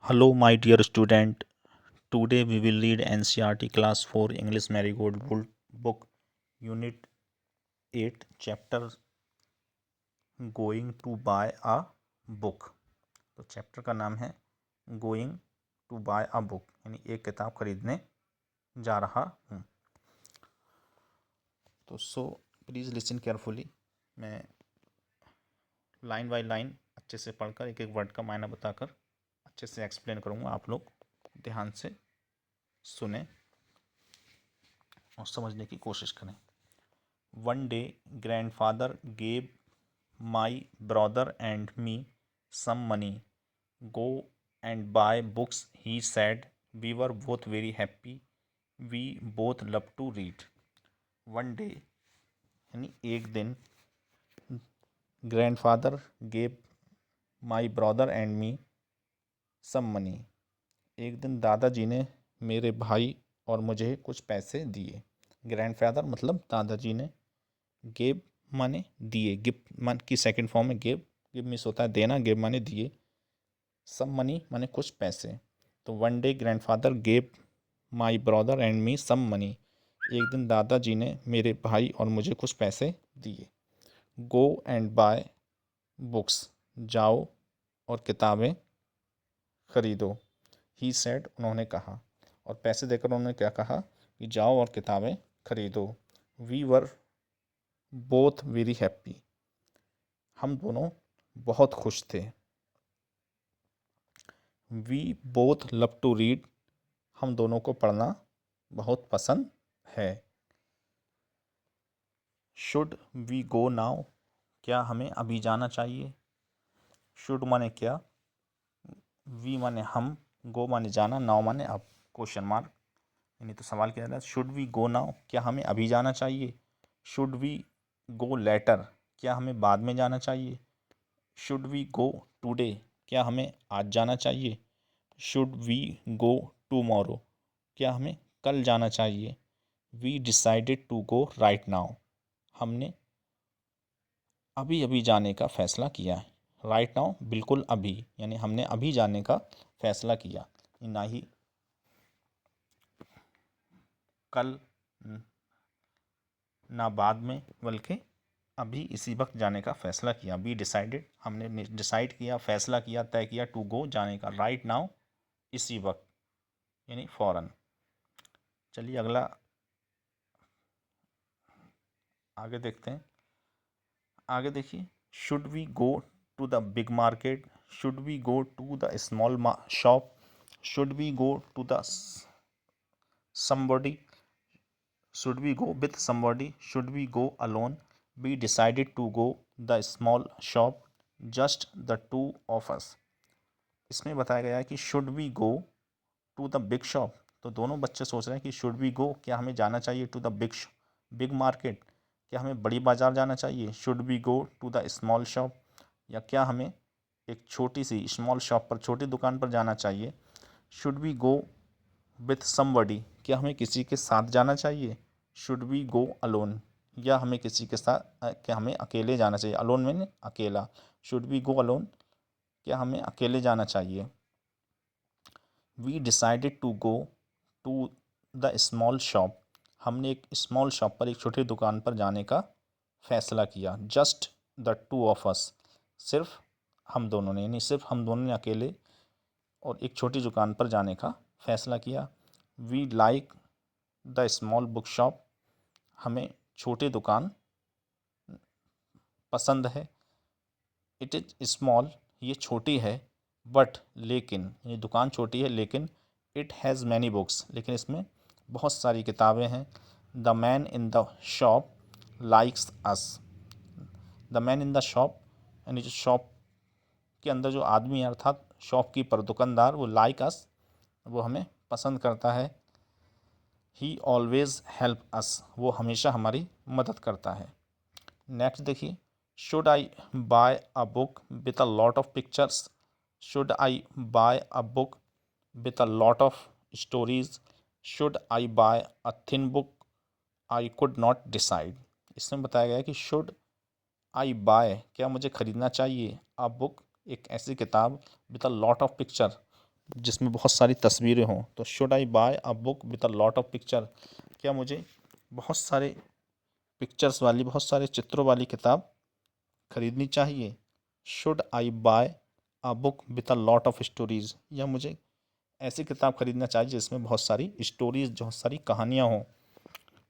Hello, my dear student. Today we will read NCERT Class 4 English Marigold Book Unit 8 Chapter Going to Buy a Book। तो chapter का नाम है Going to Buy a Book, यानी एक किताब खरीदने जा रहा हूँ। तो प्लीज़ लिसन केयरफुली। मैं लाइन बाय लाइन अच्छे से पढ़कर एक एक वर्ड का मायना बताकर अच्छे से एक्सप्लेन करूँगा। आप लोग ध्यान से सुने और समझने की कोशिश करें। One day, grandfather gave my brother and me some money. Go and buy books, he said. We were both very happy. We both love to read. One day, यानी एक दिन, grandfather gave my brother and me some money. एक दिन दादाजी ने मेरे भाई और मुझे कुछ पैसे दिए। ग्रैंडफादर मतलब दादाजी ने, गेव माने दिए, गिफ्ट मान की सेकंड फॉर्म में गिव मीन्स होता है देना, गिव माने दिए, सम मनी माने कुछ पैसे। तो one day grandfather gave my brother and me some money, एक दिन दादाजी ने मेरे भाई और मुझे कुछ पैसे दिए। गो एंड बाय बुक्स, जाओ और किताबें खरीदो। ही सेड, उन्होंने कहा, और पैसे देकर उन्होंने क्या कहा कि जाओ और किताबें खरीदो। We were both very happy, हम दोनों बहुत खुश थे। We both love to read, हम दोनों को पढ़ना बहुत पसंद है। शुड वी गो नाउ, क्या हमें अभी जाना चाहिए। शुड माने क्या, वी माने हम, गो माने जाना, नाउ माने अब, क्वेश्चन मार्क, यानी तो सवाल किया जा रहा है। शुड वी गो नाउ, क्या हमें अभी जाना चाहिए। शुड वी गो लेटर, क्या हमें बाद में जाना चाहिए। शुड वी गो टुडे, क्या हमें आज जाना चाहिए। शुड वी गो टुमारो, क्या हमें कल जाना चाहिए। We decided to go right now, हमने अभी अभी जाने का फैसला किया है। राइट नाउ बिल्कुल अभी, यानी हमने अभी जाने का फैसला किया, ना ही कल ना बाद में, बल्कि अभी इसी वक्त जाने का फैसला किया। बी डिसाइडेड, हमने डिसाइड किया, फैसला किया, तय किया, टू गो जाने का, राइट नाउ इसी वक्त, यानी फ़ौरन। चलिए अगला आगे देखते हैं। आगे देखिए, should we go to the big market, should we go to the small shop, should we go to the somebody, should we go with somebody, should we go alone. We decided to go the small shop, just the two of us। इसमें बताया गया है कि should we go to the big shop, तो दोनों बच्चे सोच रहे हैं कि शुड वी गो, क्या हमें जाना चाहिए, टू द बिग मार्केट, क्या हमें बड़ी बाज़ार जाना चाहिए। Should we go to the small shop, या क्या हमें एक छोटी सी स्मॉल शॉप पर, छोटी दुकान पर जाना चाहिए। Should we go with somebody, क्या हमें किसी के साथ जाना चाहिए। शुड वी गो अलोन, या हमें किसी के साथ, क्या हमें अकेले जाना चाहिए। अलोन मीन अकेला। शुड वी गो अलोन, क्या हमें अकेले जाना चाहिए। We decided to go to the small shop, हमने एक स्मॉल शॉप पर, एक छोटी दुकान पर जाने का फैसला किया। Just the two of us, सिर्फ हम दोनों ने, यानी सिर्फ हम दोनों ने अकेले और एक छोटी दुकान पर जाने का फैसला किया। We like the small book shop, हमें छोटी दुकान पसंद है। इट इज़ स्मॉल, ये छोटी है, बट लेकिन, ये दुकान छोटी है लेकिन, इट हैज़ मैनी बुक्स, लेकिन इसमें बहुत सारी किताबें हैं। The man in the shop likes us, the man in the shop, यानी जो शॉप के अंदर जो आदमी है, अर्थात शॉपकीपर, दुकानदार, वो लाइक अस, वो हमें पसंद करता है। ही ऑलवेज हेल्प अस, वो हमेशा हमारी मदद करता है। नेक्स्ट देखिए, should I buy a book with a lot of pictures, should I buy a book with a lot of stories, should I buy a thin book, I could not decide. इसमें बताया गया है कि should I bye, क्या मुझे ख़रीदना चाहिए, a book, एक ऐसी किताब, with a lot of picture, जिसमें बहुत सारी तस्वीरें हों। तो should I buy a book with a lot of picture, क्या मुझे बहुत सारे पिक्चर्स वाली, बहुत सारे चित्रों वाली किताब खरीदनी चाहिए? Should I buy a book with a lot of stories, या मुझे ऐसी किताब खरीदना चाहिए जिसमें बहुत सारी स्टोरीज, बहुत सारी कहानियाँ हों?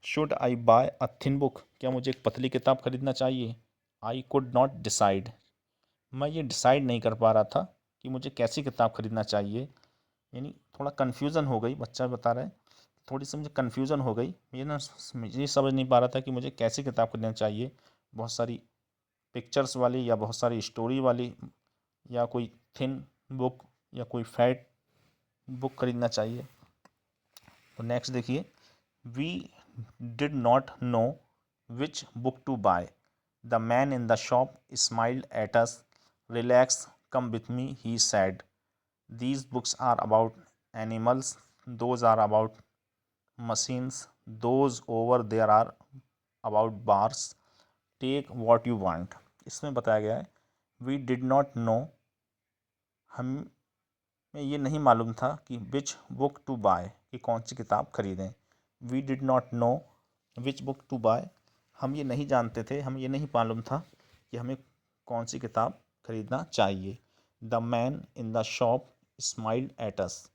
Should I buy a thin book, क्या मुझे एक पतली किताब खरीदना चाहिए? आई कुड नॉट डिसाइड, मैं ये डिसाइड नहीं कर पा रहा था कि मुझे कैसी किताब खरीदना चाहिए। यानी थोड़ा कन्फ्यूज़न हो गई, बच्चा बता रहा है थोड़ी सी मुझे कन्फ्यूज़न हो गई, ये समझ नहीं पा रहा था कि मुझे कैसी किताब खरीदना चाहिए, बहुत सारी पिक्चर्स वाली या बहुत सारी स्टोरी वाली, या कोई थिन बुक या कोई फैट बुक खरीदना चाहिए। तो नेक्स्ट देखिए, we did not know which book to buy, the man in the shop smiled at us, relax come with me he said, these books are about animals, those are about machines, those over there are about bars, take what you want। इसमें बताया गया है we did not know, हमें ये नहीं मालूम था कि which book to buy, कि कौन सी किताब खरीदें। we did not know which book to buy, हम ये नहीं जानते थे, हमें ये नहीं मालूम था कि हमें कौन सी किताब खरीदना चाहिए। The man in the shop smiled at us,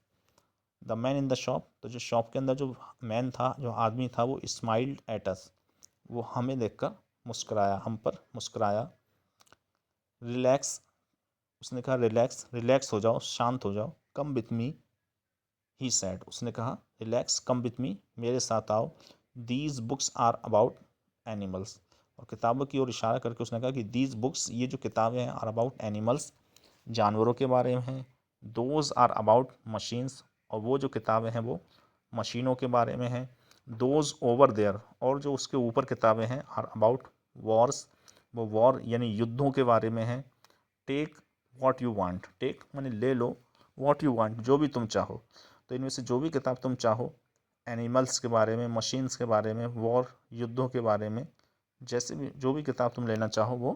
the man in the shop, तो जो शॉप के अंदर जो मैन था, जो आदमी था, वो स्माइल्ड एट अस, वो हमें देखकर मुस्कुराया, हम पर मुस्कुराया। रिलैक्स, उसने कहा रिलैक्स, रिलैक्स हो जाओ, शांत हो जाओ। कम विथ मी ही सैड, उसने कहा रिलैक्स कम विथ मी, मेरे साथ आओ। These books are about animals, और किताबों की ओर इशारा करके उसने कहा कि दीज बुक्स, ये जो किताबें हैं, आर अबाउट एनिमल्स, जानवरों के बारे में हैं। दोज आर अबाउट मशीन्स, और वो जो किताबें हैं वो मशीनों के बारे में हैं। दोज ओवर देयर, और जो उसके ऊपर किताबें हैं, आर अबाउट वॉर्स, वो वॉर यानी युद्धों के बारे में हैं। Take what you want, take माने ले लो, वॉट यू वांट जो भी तुम चाहो, तो इनमें से जो भी किताब तुम चाहो, एनिमल्स के बारे में, मशीन्स के बारे में, वॉर युद्धों के बारे में, जैसे भी जो भी किताब तुम लेना चाहो वो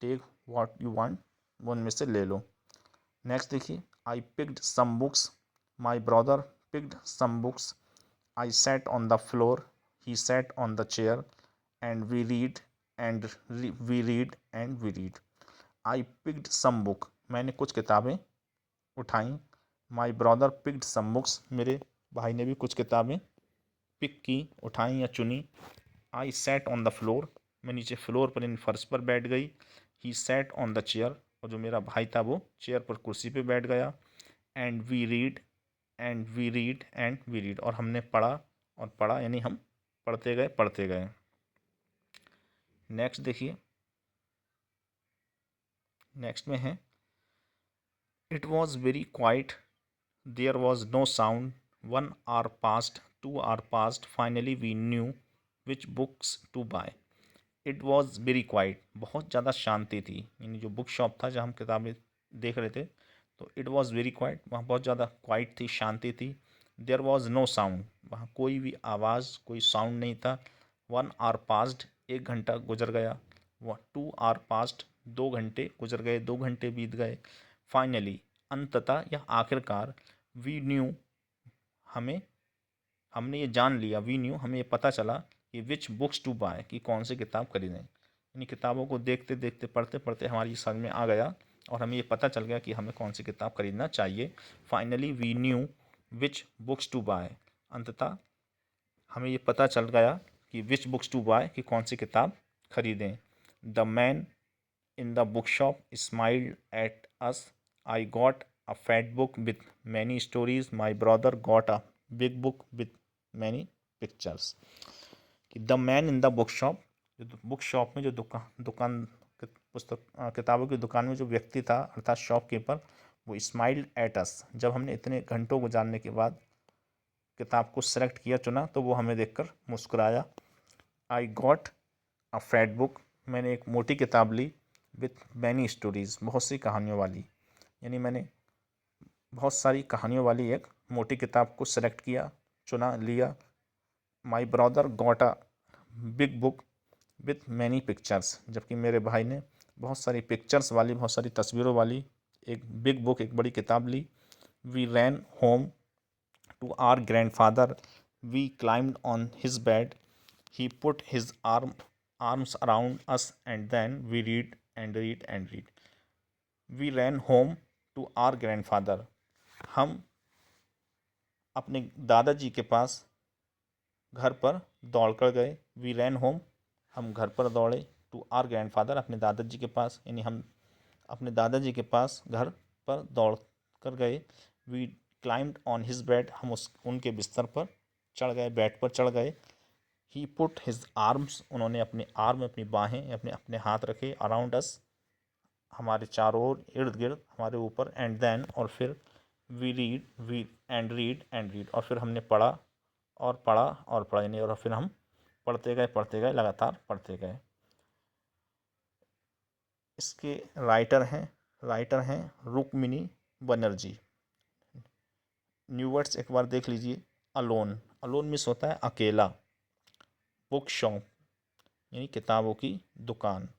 टेक वॉट यू वांट, वो उनमें से ले लो। नेक्स्ट देखिए, I picked some books, my brother picked some books, I sat on the floor, he sat on the chair, and we read and we read and we read. I picked some book, मैंने कुछ किताबें उठाई। My brother picked some books, मेरे भाई ने भी कुछ किताबें पिक की, उठाई या चुनी। आई सेट ऑन द फ्लोर, मैं नीचे फ्लोर पर, इन फर्श पर बैठ गई। ही सेट ऑन द चेयर, और जो मेरा भाई था वो चेयर पर, कुर्सी पे बैठ गया। And we read and we read and we read, और हमने पढ़ा और पढ़ा, यानी हम पढ़ते गए पढ़ते गए। नेक्स्ट देखिए, नेक्स्ट में है, it was very quiet, there was no sound, 1 hour passed, 2 hour passed, finally we knew which books to buy. It was very quiet, बहुत ज़्यादा शांति थी, यानी जो बुक शॉप था जहाँ हम किताबें देख रहे थे, तो इट वॉज वेरी क्वाइट, वहाँ बहुत ज़्यादा क्वाइट थी, शांति थी। देयर वॉज नो साउंड, वहाँ कोई भी आवाज़, कोई साउंड नहीं था। 1 hour passed, 1 घंटा गुजर गया। 2 hour passed, 2 घंटे गुजर गए, 2 घंटे बीत गए। फाइनली, अंततः या आखिरकार, वी न्यू, हमें, हमने ये जान लिया, वी न्यू, हमें ये पता चला कि विच बुक्स टू बाय, कि कौन सी किताब खरीदें। यानी किताबों को देखते देखते, पढ़ते पढ़ते हमारी समझ में आ गया, और हमें ये पता चल गया कि हमें कौन सी किताब खरीदना चाहिए। Finally we knew which books to buy, अंततः हमें ये पता चल गया कि विच बुक्स टू बाय, कि कौन सी किताब खरीदें। The man in the book shop smiled at us, I got a fat book with many stories, my brother got a big book with many pictures. कि the man in the book shop, जो book shop में जो दुकान दुकान पुस्तक किताबों की दुकान में जो व्यक्ति था, अर्थात शॉपकीपर, वो स्माइल्ड एट अस, जब हमने इतने घंटों गुजारने के बाद किताब को सेलेक्ट किया, चुना, तो वो हमें देखकर मुस्कुराया। आई गॉट अ फैट बुक, मैंने एक मोटी किताब ली। विथ मैनी स्टोरीज, बहुत सी कहानियों वाली, यानी मैंने बहुत सारी कहानियों वाली एक मोटी किताब को सेलेक्ट किया, चुना, लिया। माई brother got a big book with many pictures, जबकि मेरे भाई ने बहुत सारी पिक्चर्स वाली, बहुत सारी तस्वीरों वाली एक बिग बुक, एक बड़ी किताब ली। We ran home to our grandfather. We climbed on his bed. He put his arms around us, and then we read and read and read. We ran home to our grandfather. हम अपने दादाजी के पास घर पर दौड़ कर गए. We ran home, हम घर पर दौड़े. टू आर ग्रैंडफादर, अपने दादाजी के पास, यानी हम अपने दादाजी के पास घर पर दौड़ कर गए. We climbed on his bed, हम उनके बिस्तर पर चढ़ गए, बेड पर चढ़ गए. ही पुट हिज आर्म्स, उन्होंने अपने आर्म, अपनी बाहें, अपने अपने हाथ रखे. अराउंड अस, हमारे चारों ओर, इर्द गिर्द, हमारे ऊपर. एंड देन, और फिर. वी एंड रीड, और फिर हमने पढ़ा और पढ़ा और पढ़ा, यानी और फिर हम पढ़ते गए, लगातार पढ़ते गए. इसके राइटर हैं रुक्मिणी बनर्जी. न्यू वर्ड्स एक बार देख लीजिए. अलोन मीन्स होता है अकेला. बुक शॉप, यानी किताबों की दुकान.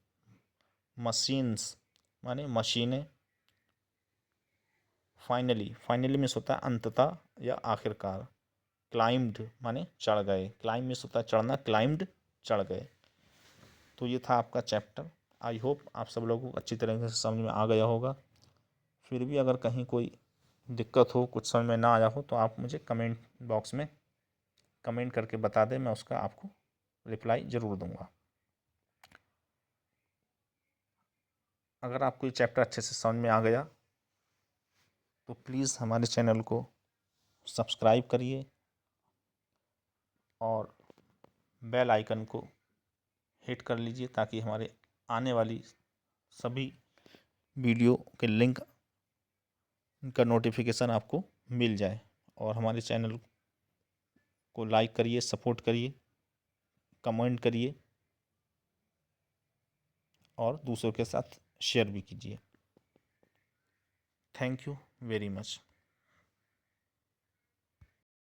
मशीन्स माने मशीनें. फाइनली मीन्स होता है अंततः या आखिरकार. क्लाइम्ड माने चढ़ गए. क्लाइम मीन्स होता है चढ़ना. क्लाइम्ड, चढ़ गए. तो ये था आपका चैप्टर. आई होप आप सब लोगों को अच्छी तरीके से समझ में आ गया होगा. फिर भी अगर कहीं कोई दिक्कत हो, कुछ समझ में ना आया हो, तो आप मुझे कमेंट बॉक्स में कमेंट करके बता दें. मैं उसका आपको रिप्लाई ज़रूर दूंगा. अगर आपको ये चैप्टर अच्छे से समझ में आ गया तो प्लीज़ हमारे चैनल को सब्सक्राइब करिए और बेल आइकन को हिट कर लीजिए, ताकि हमारे आने वाली सभी वीडियो के लिंक का नोटिफिकेशन आपको मिल जाए. और हमारे चैनल को लाइक करिए, सपोर्ट करिए, कमेंट करिए और दूसरों के साथ शेयर भी कीजिए. Thank you very much.